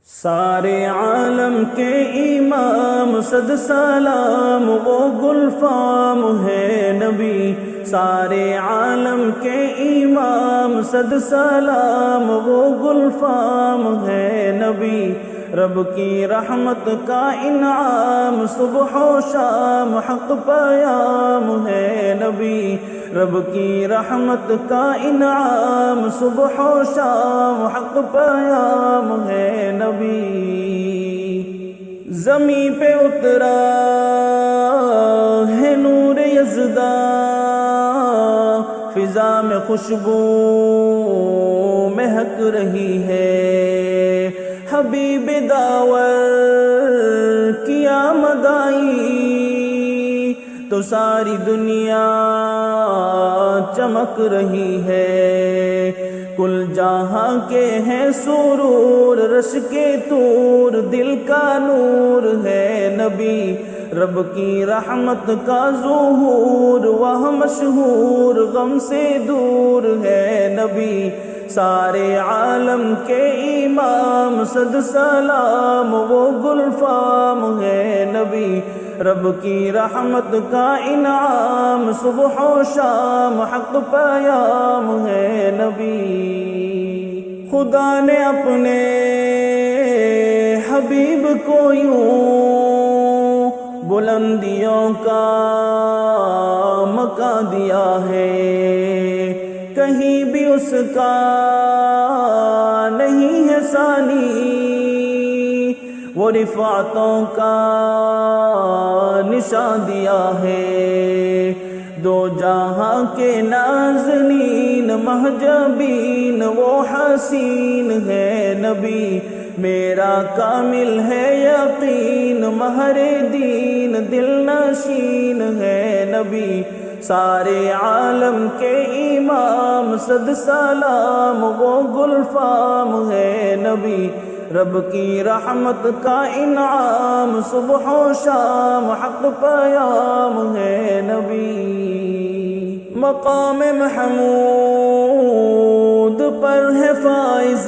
سارے عالم کے امام صد سلام وہ گلفام ہے نبی، سارے عالم کے امام صد سلام وہ گلفام ہے نبی، رب کی رحمت کا انعام صبح و شام حق پیام ہے نبی، رب کی رحمت کا انعام صبح و شام حق پیام ہے نبی۔ زمین پہ اترا ہے نور یزداں، فضا میں خوشبو مہک رہی ہے، حبیب داور کی آمد آئی تو ساری دنیا چمک رہی ہے، کل جہاں کے ہیں سرور، رش کے طور دل کا نور ہے نبی، رب کی رحمت کا ظہور وہ مشہور غم سے دور ہے نبی، سارے عالم کے امام صد سلام وہ گلفام ہے نبی، رب کی رحمت کا انعام صبح و شام حق پیام ہے نبی۔ خدا نے اپنے حبیب کو یوں بلندیوں کا مقام دیا ہے، کہیں بھی اس کا نہیں ہے ثانی، وہ رفعتوں کا نشان دیا ہے، دو جہاں کے نازنین محجبین وہ حسین ہے نبی، میرا کامل ہے یقین مہر دین دل نشین ہے نبی، سارے عالم کے امام صد سلام وہ گلفام ہے نبی، رب کی رحمت کا انعام صبح و شام حق پیام ہے نبی۔ مقام محمود پر ہے فائز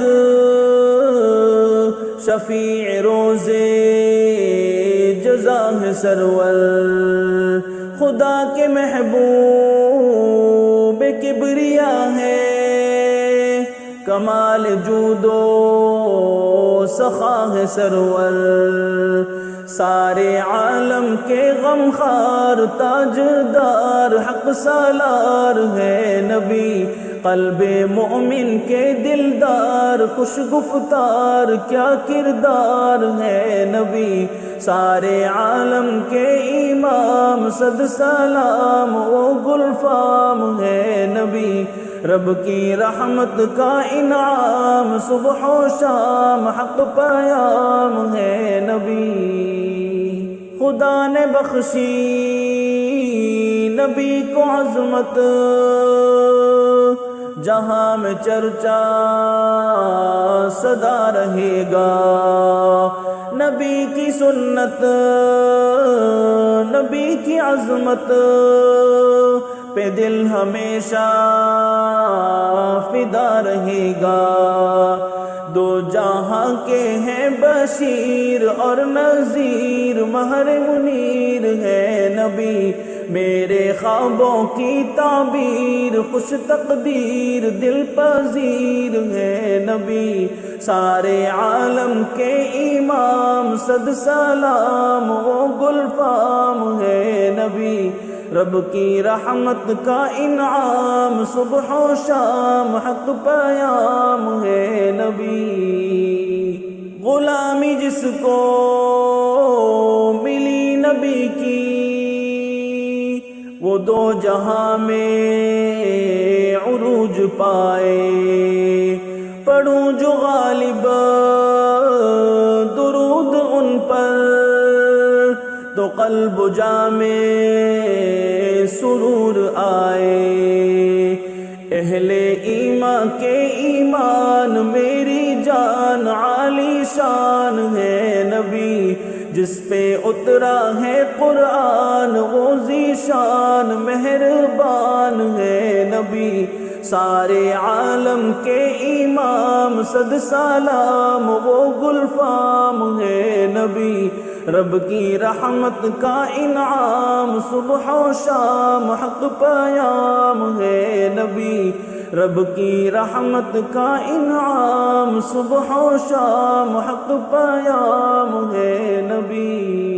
شفیع روزے جزا ہے سرور، خدا کے محبوب کبریا ہے، کمال جود و سخا ہے سرور، سارے عالم کے غمخوار تاجدار حق سالار ہے نبی، قلب مومن کے دلدار خوش گفتار کیا کردار ہے نبی، سارے عالم کے امام صد سلام وہ گلفام ہے نبی، رب کی رحمت کا انعام صبح و شام حق پیام ہے نبی، خدا نے بخشی نبی کو عظمت، جہاں میں چرچا سدا رہے گا، نبی کی سنت نبی کی عظمت پہ دل ہمیشہ فدا رہے گا، دو جہاں کے ہیں بشیر اور نذیر مہر منیر ہے نبی، میرے خوابوں کی تعبیر خوش تقدیر دل پذیر ہے نبی، سارے عالم کے امام صد سلام وہ گلفام ہے نبی، رب کی رحمت کا انعام صبح و شام حق پیام ہے نبی، غلامی جس کو ملی نبی کی وہ دو جہاں میں عروج پائے، پڑھوں جو غالب درود ان پر تو قلب جا میں سرور آئے، اہل ایمان کے ایمان میری جان عالی شان ہے نبی، جس پہ اترا ہے قرآن وہ ذی شان مہربان ہے نبی، سارے عالم کے امام صد سلام وہ گلفام ہے نبی رب کی رحمت کا انعام صبح و شام حق پیام ہے نبی رب کی رحمت کا انعام صبح و شام حق پیام ہے نبی